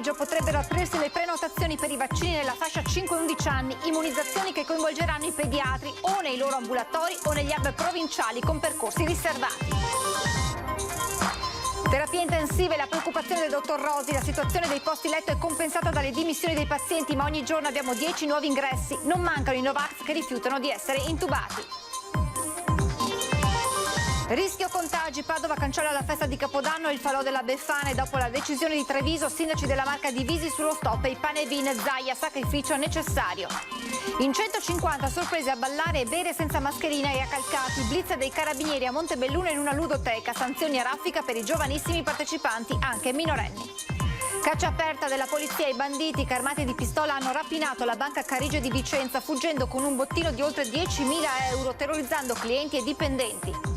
pomeriggio potrebbero aprirsi le prenotazioni per i vaccini nella fascia 5-11 anni, immunizzazioni che coinvolgeranno i pediatri o nei loro ambulatori o negli hub provinciali con percorsi riservati. Terapie intensive, la preoccupazione del dottor Rosi, la situazione dei posti letto è compensata dalle dimissioni dei pazienti, ma ogni giorno abbiamo 10 nuovi ingressi. Non mancano i Novax che rifiutano di essere intubati. Rischio contagi, Padova cancella la festa di Capodanno e il falò della Befana. Dopo la decisione di Treviso, sindaci della Marca divisi sullo stop e i Panevin, Zaia, sacrificio necessario. In 150 sorprese a ballare e bere senza mascherina e a Calcati, blitz dei carabinieri a Montebelluno in una ludoteca, sanzioni a raffica per i giovanissimi partecipanti, anche minorenni. Caccia aperta della polizia ai banditi che armati di pistola hanno rapinato la banca Carige di Vicenza, fuggendo con un bottino di oltre 10.000 euro, terrorizzando clienti e dipendenti.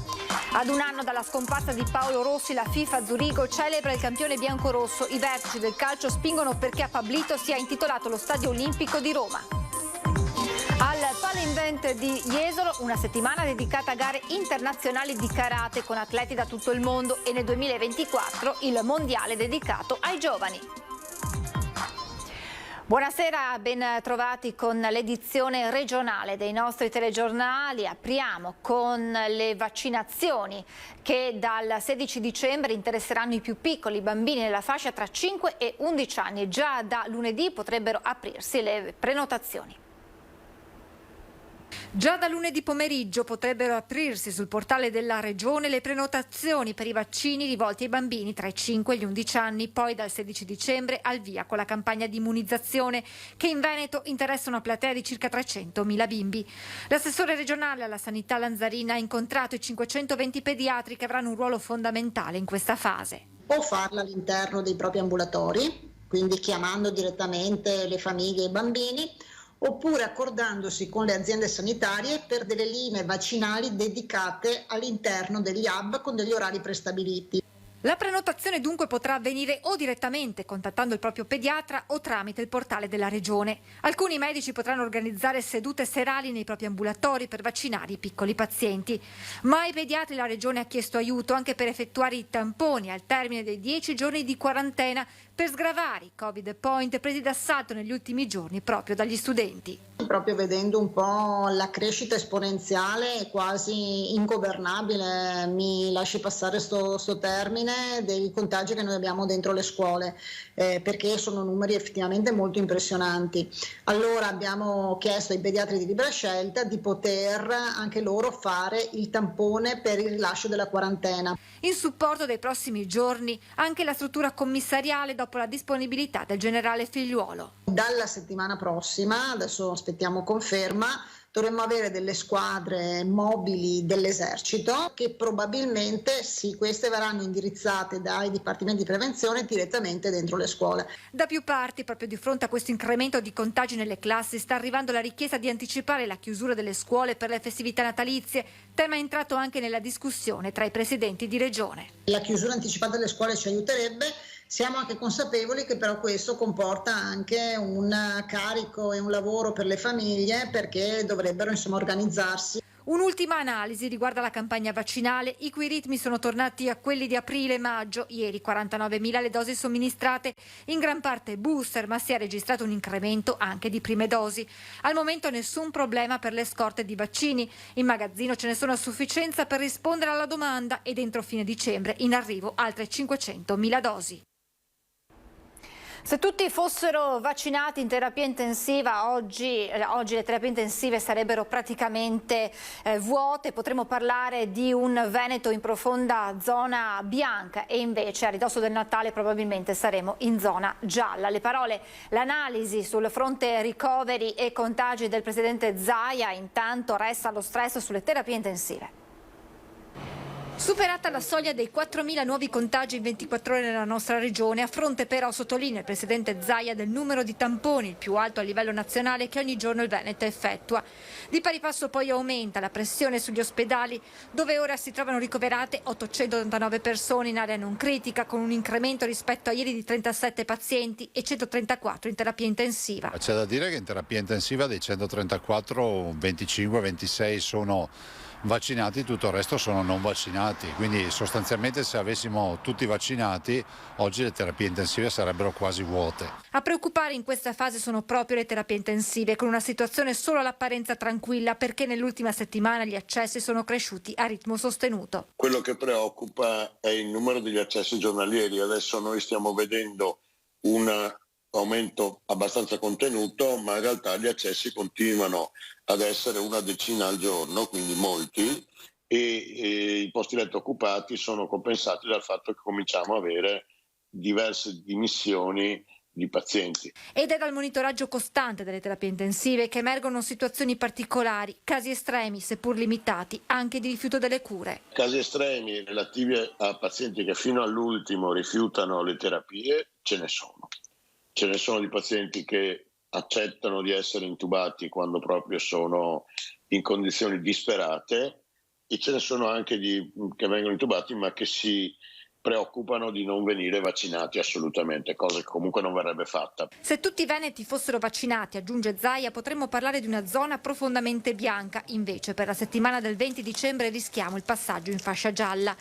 Ad un anno dalla scomparsa di Paolo Rossi, la FIFA a Zurigo celebra il campione biancorosso. I vertici del calcio spingono perché a Pablito sia intitolato lo Stadio Olimpico di Roma. Al Palinvent di Jesolo, una settimana dedicata a gare internazionali di karate con atleti da tutto il mondo e nel 2024 il mondiale dedicato ai giovani. Buonasera, ben trovati con l'edizione regionale dei nostri telegiornali. Apriamo con le vaccinazioni che dal 16 dicembre interesseranno i più piccoli, i bambini nella fascia tra 5 e 11 anni. Già da lunedì potrebbero aprirsi le prenotazioni. Già da lunedì pomeriggio potrebbero aprirsi sul portale della Regione le prenotazioni per i vaccini rivolti ai bambini tra i 5 e gli 11 anni. Poi dal 16 dicembre al via con la campagna di immunizzazione che in Veneto interessa una platea di circa 300.000 bimbi. L'assessore regionale alla sanità Lanzarina ha incontrato i 520 pediatri che avranno un ruolo fondamentale in questa fase. Può farla all'interno dei propri ambulatori, quindi chiamando direttamente le famiglie e i bambini, oppure accordandosi con le aziende sanitarie per delle linee vaccinali dedicate all'interno degli hub con degli orari prestabiliti. La prenotazione dunque potrà avvenire o direttamente contattando il proprio pediatra o tramite il portale della Regione. Alcuni medici potranno organizzare sedute serali nei propri ambulatori per vaccinare i piccoli pazienti. Ma ai pediatri la Regione ha chiesto aiuto anche per effettuare i tamponi al termine dei 10 giorni di quarantena per sgravare i Covid point presi d'assalto negli ultimi giorni proprio dagli studenti. Proprio vedendo un po' la crescita esponenziale quasi ingovernabile, mi lasci passare sto termine, dei contagi che noi abbiamo dentro le scuole, perché sono numeri effettivamente molto impressionanti. Allora abbiamo chiesto ai pediatri di libera scelta di poter anche loro fare il tampone per il rilascio della quarantena. In supporto dei prossimi giorni anche la struttura commissariale dopo la disponibilità del generale Figliuolo. Dalla settimana prossima, adesso aspettiamo conferma, dovremmo avere delle squadre mobili dell'esercito che probabilmente sì, queste verranno indirizzate dai dipartimenti di prevenzione direttamente dentro le scuole. Da più parti, proprio di fronte a questo incremento di contagi nelle classi, sta arrivando la richiesta di anticipare la chiusura delle scuole per le festività natalizie, tema entrato anche nella discussione tra i presidenti di regione. La chiusura anticipata delle scuole ci aiuterebbe. Siamo anche consapevoli che però questo comporta anche un carico e un lavoro per le famiglie perché dovrebbero organizzarsi. Un'ultima analisi riguarda la campagna vaccinale, i cui ritmi sono tornati a quelli di aprile e maggio. Ieri 49.000 le dosi somministrate, in gran parte booster, ma si è registrato un incremento anche di prime dosi. Al momento nessun problema per le scorte di vaccini. In magazzino ce ne sono a sufficienza per rispondere alla domanda e entro fine dicembre in arrivo altre 500.000 dosi. Se tutti fossero vaccinati in terapia intensiva, oggi le terapie intensive sarebbero praticamente vuote. Potremmo parlare di un Veneto in profonda zona bianca e invece a ridosso del Natale probabilmente saremo in zona gialla. Le parole, l'analisi sul fronte ricoveri e contagi del presidente Zaia. Intanto resta lo stress sulle terapie intensive. Superata la soglia dei 4.000 nuovi contagi in 24 ore nella nostra regione, a fronte però, sottolinea il presidente Zaia, del numero di tamponi, il più alto a livello nazionale, che ogni giorno il Veneto effettua. Di pari passo poi aumenta la pressione sugli ospedali, dove ora si trovano ricoverate 889 persone in area non critica, con un incremento rispetto a ieri di 37 pazienti e 134 in terapia intensiva. C'è da dire che in terapia intensiva dei 134, 25-26 sono vaccinati, tutto il resto sono non vaccinati, quindi sostanzialmente se avessimo tutti vaccinati oggi le terapie intensive sarebbero quasi vuote. A preoccupare in questa fase sono proprio le terapie intensive, con una situazione solo all'apparenza tranquilla perché nell'ultima settimana gli accessi sono cresciuti a ritmo sostenuto. Quello che preoccupa è il numero degli accessi giornalieri. Adesso noi stiamo vedendo un aumento abbastanza contenuto, ma in realtà gli accessi continuano ad essere una decina al giorno, quindi molti, e i posti letto occupati sono compensati dal fatto che cominciamo a avere diverse dimissioni di pazienti. Ed è dal monitoraggio costante delle terapie intensive che emergono situazioni particolari, casi estremi, seppur limitati, anche di rifiuto delle cure. Casi estremi relativi a pazienti che fino all'ultimo rifiutano le terapie ce ne sono. Ce ne sono di pazienti che accettano di essere intubati quando proprio sono in condizioni disperate e ce ne sono anche che vengono intubati ma che si preoccupano di non venire vaccinati assolutamente, cosa che comunque non verrebbe fatta. Se tutti i veneti fossero vaccinati, aggiunge Zaia, potremmo parlare di una zona profondamente bianca. Invece per la settimana del 20 dicembre rischiamo il passaggio in fascia gialla.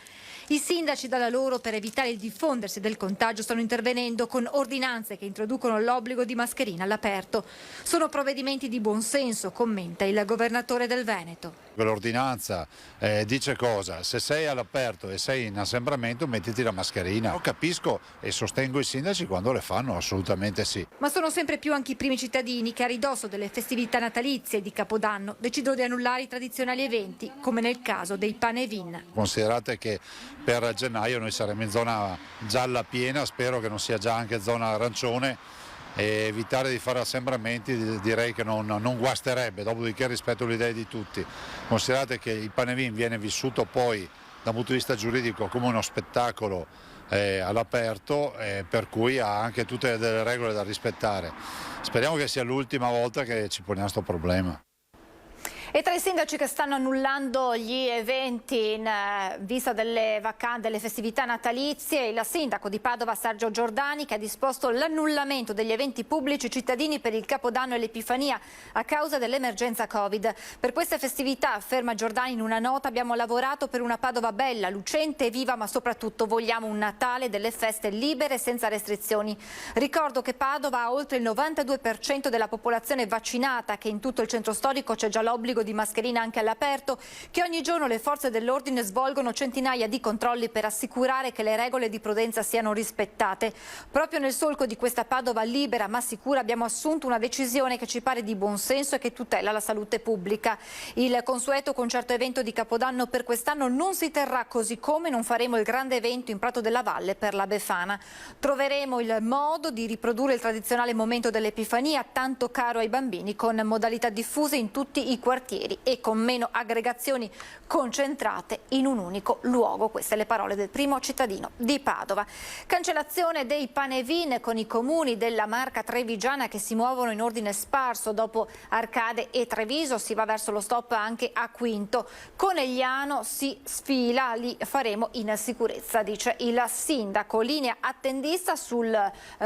I sindaci dalla loro, per evitare il diffondersi del contagio, stanno intervenendo con ordinanze che introducono l'obbligo di mascherina all'aperto. Sono provvedimenti di buonsenso, commenta il governatore del Veneto. L'ordinanza dice cosa? Se sei all'aperto e sei in assembramento mettiti la mascherina. Io capisco e sostengo i sindaci quando le fanno, assolutamente sì. Ma sono sempre più anche i primi cittadini che a ridosso delle festività natalizie di Capodanno decidono di annullare i tradizionali eventi, come nel caso dei Panevin. Considerate che per gennaio noi saremo in zona gialla piena, spero che non sia già anche zona arancione, e evitare di fare assembramenti direi che non guasterebbe, dopodiché rispetto alle idee di tutti. Considerate che il Panevin viene vissuto poi dal punto di vista giuridico come uno spettacolo all'aperto, per cui ha anche tutte delle regole da rispettare. Speriamo che sia l'ultima volta che ci poniamo questo problema. E tra i sindaci che stanno annullando gli eventi in vista delle vacanze, delle festività natalizie, il sindaco di Padova Sergio Giordani, che ha disposto l'annullamento degli eventi pubblici cittadini per il Capodanno e l'Epifania a causa dell'emergenza Covid. Per queste festività, afferma Giordani in una nota, abbiamo lavorato per una Padova bella, lucente e viva, ma soprattutto vogliamo un Natale delle feste libere senza restrizioni. Ricordo che Padova ha oltre il 92% della popolazione vaccinata, che in tutto il centro storico c'è già l'obbligo di mascherina anche all'aperto, che ogni giorno le forze dell'ordine svolgono centinaia di controlli per assicurare che le regole di prudenza siano rispettate. Proprio nel solco di questa Padova libera ma sicura abbiamo assunto una decisione che ci pare di buonsenso e che tutela la salute pubblica. Il consueto concerto evento di Capodanno per quest'anno non si terrà, così come non faremo il grande evento in Prato della Valle per la Befana. Troveremo il modo di riprodurre il tradizionale momento dell'Epifania, tanto caro ai bambini, con modalità diffuse in tutti i quartieri e con meno aggregazioni concentrate in un unico luogo. Queste le parole del primo cittadino di Padova. Cancellazione dei Panevin con i comuni della Marca trevigiana che si muovono in ordine sparso. Dopo Arcade e Treviso si va verso lo stop anche a Quinto. Conegliano si sfila, li faremo in sicurezza, dice il sindaco. Linea attendista sul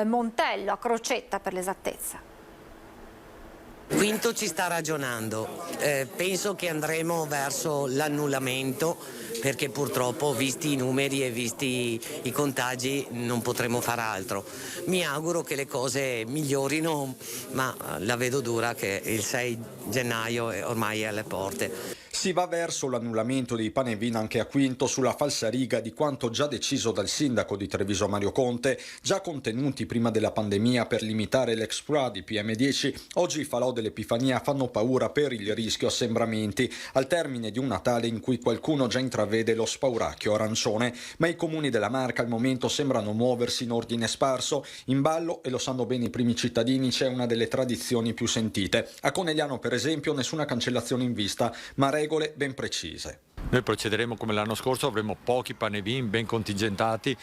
Montello, a Crocetta per l'esattezza. Quinto ci sta ragionando, penso che andremo verso l'annullamento perché purtroppo visti i numeri e visti i contagi non potremo far altro. Mi auguro che le cose migliorino, ma la vedo dura che il 6 gennaio ormai è alle porte. Si va verso l'annullamento dei Panevin anche a Quinto sulla falsariga di quanto già deciso dal sindaco di Treviso Mario Conte, già contenuti prima della pandemia per limitare l'exploit di PM10. Oggi i falò dell'Epifania fanno paura per il rischio assembramenti al termine di un Natale in cui qualcuno già intravede lo spauracchio arancione, ma i comuni della Marca al momento sembrano muoversi in ordine sparso. In ballo, e lo sanno bene i primi cittadini, c'è una delle tradizioni più sentite. A Conegliano, per esempio, nessuna cancellazione in vista, ma regole ben precise. Noi procederemo come l'anno scorso, avremo pochi Panevin ben contingentati,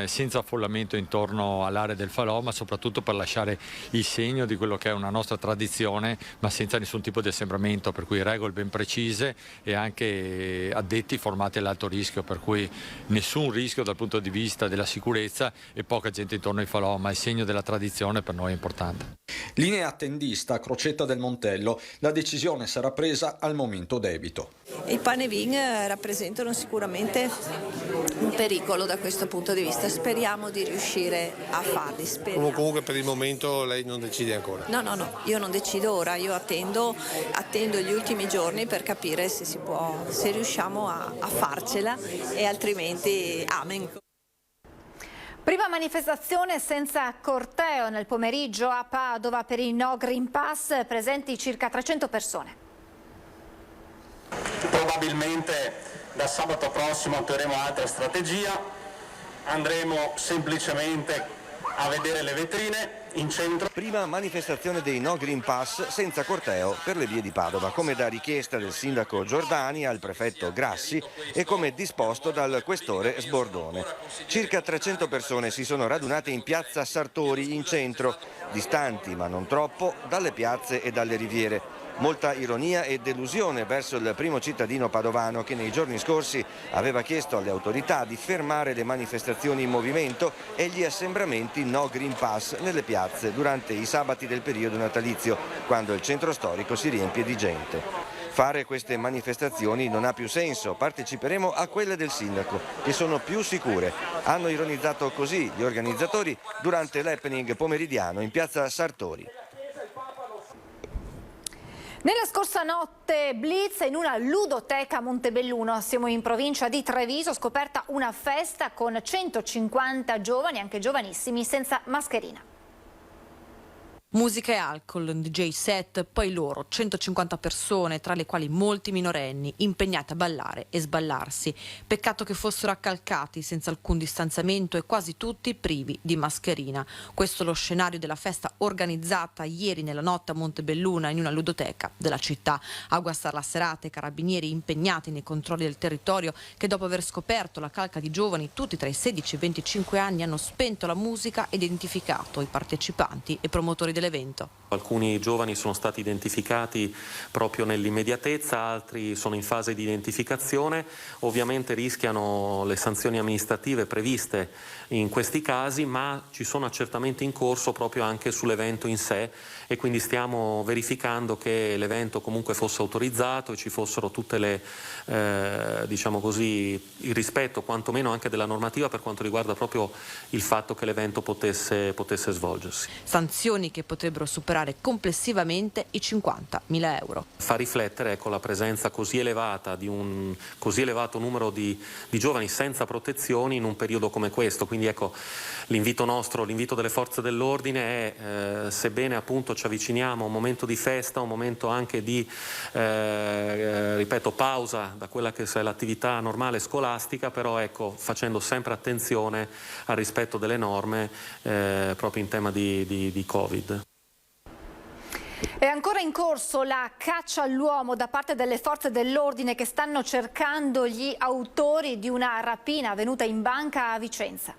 senza affollamento intorno all'area del falò, ma soprattutto per lasciare il segno di quello che è una nostra tradizione, ma senza nessun tipo di assembramento, per cui regole ben precise e anche addetti formati all'alto rischio, per cui nessun rischio dal punto di vista della sicurezza e poca gente intorno ai falò, ma il segno della tradizione per noi è importante. Linea attendista a Crocetta del Montello, la decisione sarà presa al momento debito. I Panevin rappresentano sicuramente un pericolo da questo punto di vista, speriamo di riuscire a farli. Comunque per il momento lei non decide ancora? No, io non decido ora, io attendo gli ultimi giorni per capire se riusciamo a farcela e altrimenti amen. Prima manifestazione senza corteo nel pomeriggio a Padova per il No Green Pass, presenti circa 300 persone. Probabilmente da sabato prossimo attueremo altra strategia, andremo semplicemente a vedere le vetrine in centro. Prima manifestazione dei No Green Pass senza corteo per le vie di Padova, come da richiesta del sindaco Giordani al prefetto Grassi e come disposto dal questore Sbordone. Circa 300 persone si sono radunate in piazza Sartori in centro, distanti ma non troppo dalle piazze e dalle riviere. Molta ironia e delusione verso il primo cittadino padovano che nei giorni scorsi aveva chiesto alle autorità di fermare le manifestazioni in movimento e gli assembramenti No Green Pass nelle piazze durante i sabati del periodo natalizio, quando il centro storico si riempie di gente. Fare queste manifestazioni non ha più senso, parteciperemo a quelle del sindaco, che sono più sicure. Hanno ironizzato così gli organizzatori durante l'happening pomeridiano in piazza Sartori. Nella scorsa notte blitz in una ludoteca a Montebelluno, siamo in provincia di Treviso, scoperta una festa con 150 giovani, anche giovanissimi, senza mascherina. Musica e alcol, un DJ set, poi loro, 150 persone, tra le quali molti minorenni, impegnati a ballare e sballarsi. Peccato che fossero accalcati, senza alcun distanziamento e quasi tutti privi di mascherina. Questo è lo scenario della festa organizzata ieri nella notte a Montebelluna in una ludoteca della città. A guastare la serata i carabinieri impegnati nei controlli del territorio che dopo aver scoperto la calca di giovani, tutti tra i 16 e i 25 anni, hanno spento la musica e identificato i partecipanti e promotori dell'evento. Alcuni giovani sono stati identificati proprio nell'immediatezza, altri sono in fase di identificazione, ovviamente rischiano le sanzioni amministrative previste in questi casi, ma ci sono accertamenti in corso proprio anche sull'evento in sé e quindi stiamo verificando che l'evento comunque fosse autorizzato e ci fossero tutte le, diciamo così, il rispetto quantomeno anche della normativa per quanto riguarda proprio il fatto che l'evento potesse svolgersi. Sanzioni che potrebbero superare complessivamente i 50.000 euro. Fa riflettere, ecco, la presenza così elevata di un così elevato numero di giovani senza protezioni in un periodo come questo, quindi ecco l'invito delle forze dell'ordine è, sebbene appunto ci avviciniamo a un momento di festa, un momento anche di ripeto pausa da quella che è l'attività normale scolastica, però ecco facendo sempre attenzione al rispetto delle norme proprio in tema di Covid. È ancora in corso la caccia all'uomo da parte delle forze dell'ordine che stanno cercando gli autori di una rapina avvenuta in banca a Vicenza.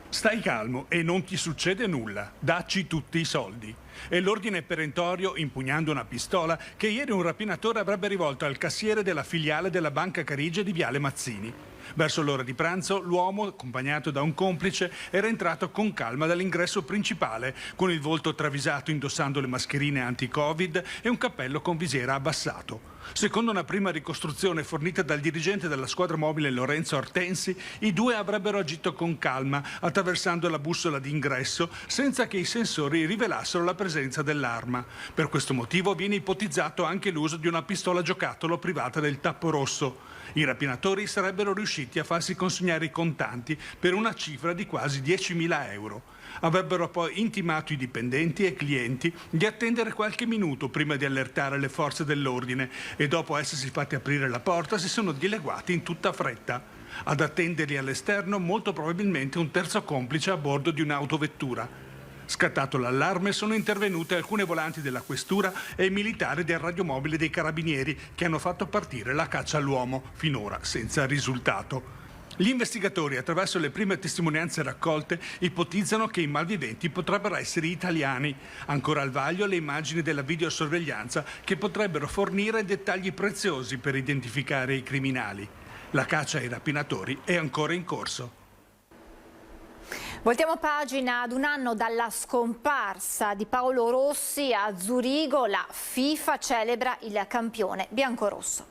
Stai calmo e non ti succede nulla, dacci tutti i soldi. È l'ordine perentorio, impugnando una pistola, che ieri un rapinatore avrebbe rivolto al cassiere della filiale della Banca Carige di Viale Mazzini. Verso l'ora di pranzo l'uomo, accompagnato da un complice, era entrato con calma dall'ingresso principale, con il volto travisato indossando le mascherine anti-Covid e un cappello con visiera abbassato. Secondo una prima ricostruzione fornita dal dirigente della squadra mobile Lorenzo Ortensi, i due avrebbero agito con calma, attraversando la bussola d'ingresso, senza che i sensori rivelassero la presenza dell'arma. Per questo motivo viene ipotizzato anche l'uso di una pistola giocattolo privata del tappo rosso. I rapinatori sarebbero riusciti a farsi consegnare i contanti per una cifra di quasi 10.000 euro. Avrebbero poi intimato i dipendenti e clienti di attendere qualche minuto prima di allertare le forze dell'ordine e dopo essersi fatti aprire la porta si sono dileguati in tutta fretta. Ad attenderli all'esterno molto probabilmente un terzo complice a bordo di un'autovettura. Scattato l'allarme sono intervenute alcune volanti della questura e i militari del radiomobile dei carabinieri che hanno fatto partire la caccia all'uomo, finora senza risultato. Gli investigatori, attraverso le prime testimonianze raccolte, ipotizzano che i malviventi potrebbero essere italiani. Ancora al vaglio le immagini della videosorveglianza che potrebbero fornire dettagli preziosi per identificare i criminali. La caccia ai rapinatori è ancora in corso. Voltiamo pagina. Ad un anno dalla scomparsa di Paolo Rossi a Zurigo, la FIFA celebra il campione biancorosso.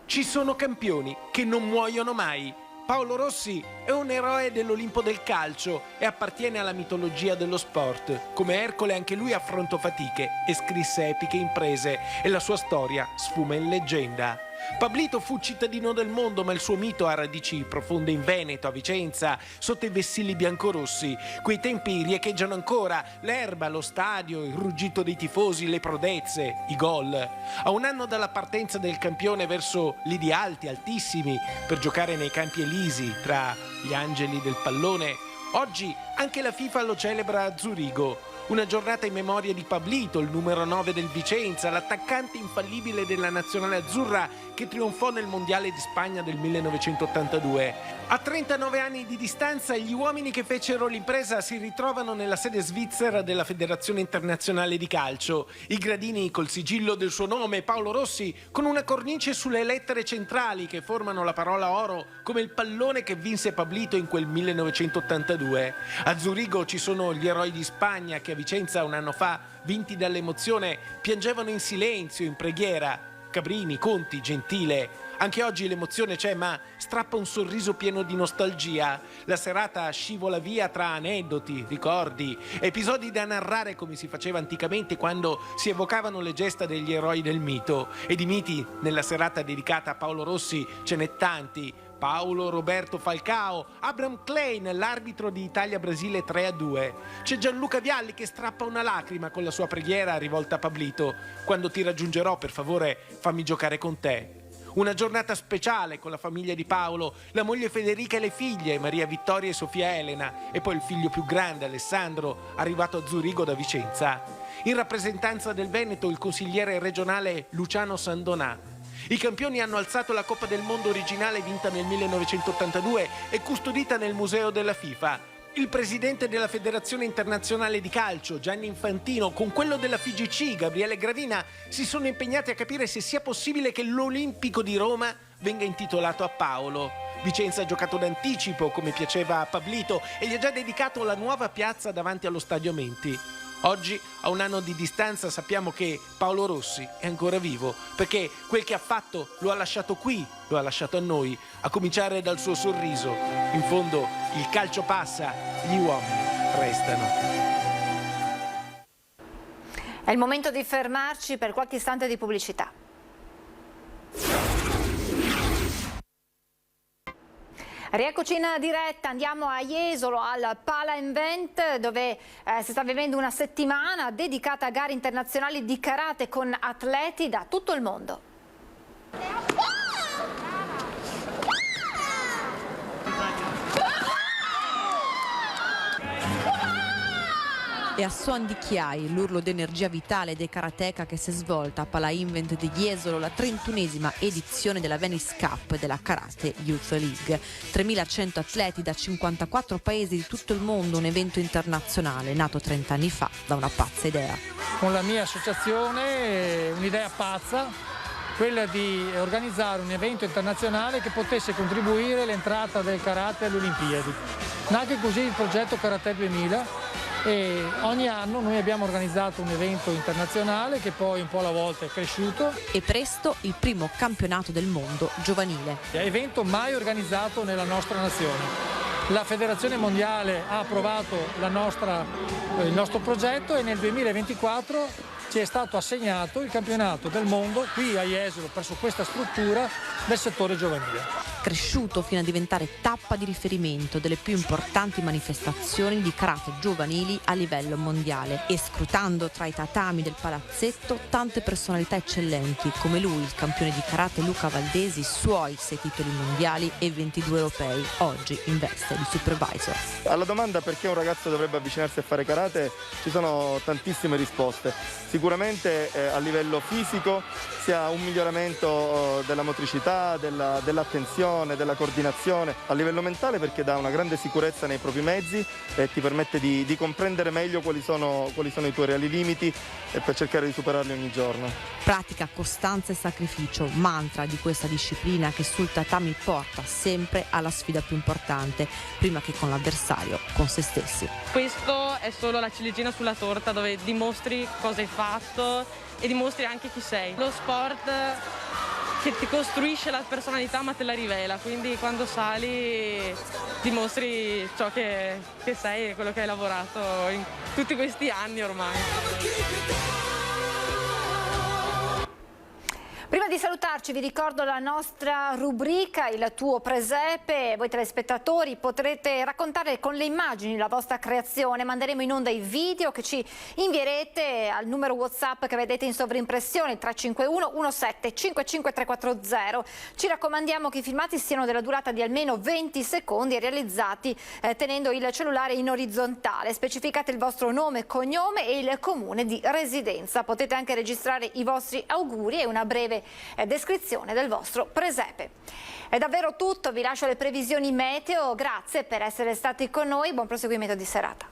Ci sono campioni che non muoiono mai. Paolo Rossi è un eroe dell'Olimpo del calcio e appartiene alla mitologia dello sport. Come Ercole anche lui affrontò fatiche e scrisse epiche imprese e la sua storia sfuma in leggenda. Pablito fu cittadino del mondo, ma il suo mito ha radici profonde in Veneto, a Vicenza, sotto i vessilli biancorossi. Quei tempi riecheggiano ancora l'erba, lo stadio, il ruggito dei tifosi, le prodezze, i gol. A un anno dalla partenza del campione verso lidi alti, altissimi, per giocare nei campi elisi tra gli angeli del pallone, oggi anche la FIFA lo celebra a Zurigo. Una giornata in memoria di Pablito, il numero 9 del Vicenza, l'attaccante infallibile della nazionale azzurra che trionfò nel Mondiale di Spagna del 1982. A 39 anni di distanza, gli uomini che fecero l'impresa si ritrovano nella sede svizzera della Federazione Internazionale di Calcio. I gradini col sigillo del suo nome, Paolo Rossi, con una cornice sulle lettere centrali che formano la parola oro, come il pallone che vinse Pablito in quel 1982. A Zurigo ci sono gli eroi di Spagna che a Vicenza un anno fa, vinti dall'emozione, piangevano in silenzio, in preghiera. Cabrini, Conti, Gentile. Anche oggi l'emozione c'è, ma strappa un sorriso pieno di nostalgia. La serata scivola via tra aneddoti, ricordi, episodi da narrare come si faceva anticamente quando si evocavano le gesta degli eroi del mito. E di miti nella serata dedicata a Paolo Rossi ce n'è tanti. Paolo Roberto Falcao, Abraham Klein, l'arbitro di Italia-Brasile 3-2. C'è Gianluca Vialli che strappa una lacrima con la sua preghiera rivolta a Pablito. Quando ti raggiungerò, per favore, fammi giocare con te. Una giornata speciale con la famiglia di Paolo, la moglie Federica e le figlie, Maria Vittoria e Sofia Elena, e poi il figlio più grande, Alessandro, arrivato a Zurigo da Vicenza. In rappresentanza del Veneto, il consigliere regionale Luciano Sandonà. I campioni hanno alzato la Coppa del Mondo originale vinta nel 1982 e custodita nel Museo della FIFA. Il presidente della Federazione Internazionale di Calcio, Gianni Infantino, con quello della FIGC, Gabriele Gravina, si sono impegnati a capire se sia possibile che l'Olimpico di Roma venga intitolato a Paolo. Vicenza ha giocato d'anticipo, come piaceva a Pablito, e gli ha già dedicato la nuova piazza davanti allo Stadio Menti. Oggi, a un anno di distanza, sappiamo che Paolo Rossi è ancora vivo, perché quel che ha fatto lo ha lasciato qui, lo ha lasciato a noi, a cominciare dal suo sorriso. In fondo, il calcio passa, gli uomini restano. È il momento di fermarci per qualche istante di pubblicità. Rieccoci in diretta, andiamo a Jesolo al Pala Invent dove si sta vivendo una settimana dedicata a gare internazionali di karate con atleti da tutto il mondo. E a suon di chiai, l'urlo d'energia vitale dei karateka che si è svolta a Pala Invent di Jesolo, la 31esima edizione della Venice Cup della Karate Youth League. 3.100 atleti da 54 paesi di tutto il mondo, un evento internazionale nato 30 anni fa da una pazza idea. Con la mia associazione un'idea pazza, quella di organizzare un evento internazionale che potesse contribuire all'entrata del karate alle Olimpiadi. Nacque così il progetto Karate 2000 e ogni anno noi abbiamo organizzato un evento internazionale che poi un po' alla volta è cresciuto. E presto il primo campionato del mondo giovanile. Evento mai organizzato nella nostra nazione. La Federazione Mondiale ha approvato il nostro progetto e nel 2024 ci è stato assegnato il campionato del mondo qui a Jesolo presso questa struttura del settore giovanile. Cresciuto fino a diventare tappa di riferimento delle più importanti manifestazioni di karate giovanili a livello mondiale e scrutando tra i tatami del palazzetto tante personalità eccellenti come lui, il campione di karate Luca Valdesi, suoi 6 titoli mondiali e 22 europei, oggi in veste di supervisor. Alla domanda perché un ragazzo dovrebbe avvicinarsi a fare karate ci sono tantissime risposte. Sicuramente a livello fisico si ha un miglioramento della motricità, dell'equità, dell'attenzione, della coordinazione a livello mentale, perché dà una grande sicurezza nei propri mezzi e ti permette di comprendere meglio quali sono i tuoi reali limiti e per cercare di superarli ogni giorno. Pratica, costanza e sacrificio, mantra di questa disciplina che sul tatami porta sempre alla sfida più importante, prima che con l'avversario, con se stessi. Questo è solo la ciliegina sulla torta, dove dimostri cosa hai fatto e dimostri anche chi sei. Lo sport che ti costruisce la personalità ma te la rivela, quindi quando sali dimostri ciò che sei e quello che hai lavorato in tutti questi anni ormai. Prima di salutarci vi ricordo la nostra rubrica Il tuo presepe. Voi telespettatori potrete raccontare con le immagini la vostra creazione. Manderemo in onda i video che ci invierete al numero WhatsApp che vedete in sovrimpressione, 351 17 55340. Ci raccomandiamo che i filmati siano della durata di almeno 20 secondi e realizzati tenendo il cellulare in orizzontale. Specificate il vostro nome, cognome e il comune di residenza. Potete anche registrare i vostri auguri e una breve descrizione del vostro presepe. È davvero tutto, vi lascio le previsioni meteo, grazie per essere stati con noi, buon proseguimento di serata.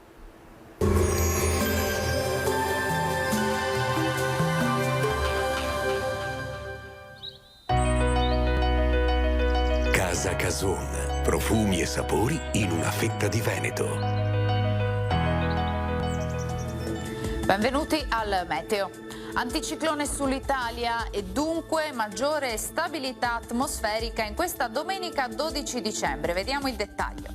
Casa Cason, profumi e sapori in una fetta di Veneto. Benvenuti al meteo. Anticiclone sull'Italia e dunque maggiore stabilità atmosferica in questa domenica 12 dicembre. Vediamo il dettaglio.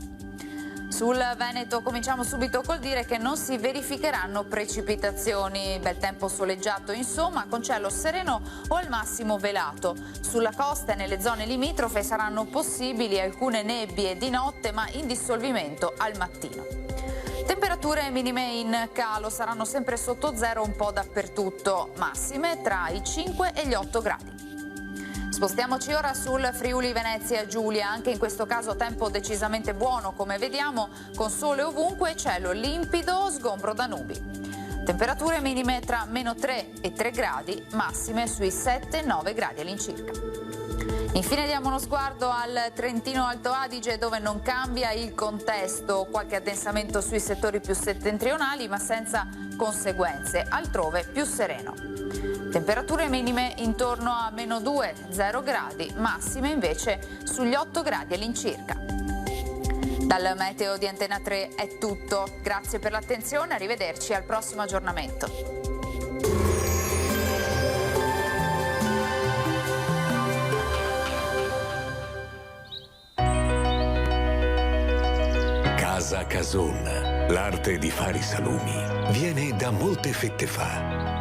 Sul Veneto cominciamo subito col dire che non si verificheranno precipitazioni, bel tempo soleggiato insomma, con cielo sereno o al massimo velato. Sulla costa e nelle zone limitrofe saranno possibili alcune nebbie di notte ma in dissolvimento al mattino. Temperature minime in calo, saranno sempre sotto zero un po' dappertutto, massime tra i 5 e gli 8 gradi. Spostiamoci ora sul Friuli Venezia Giulia, anche in questo caso tempo decisamente buono come vediamo, con sole ovunque, cielo limpido, sgombro da nubi. Temperature minime tra meno 3 e 3 gradi, massime sui 7-9 gradi all'incirca. Infine diamo uno sguardo al Trentino Alto Adige dove non cambia il contesto, qualche addensamento sui settori più settentrionali ma senza conseguenze, altrove più sereno. Temperature minime intorno a meno 2-0 gradi, massime invece sugli 8 gradi all'incirca. Dal meteo di Antena 3 è tutto, grazie per l'attenzione, arrivederci al prossimo aggiornamento. Casa Cason, l'arte di fare i salumi, viene da molte fette fa.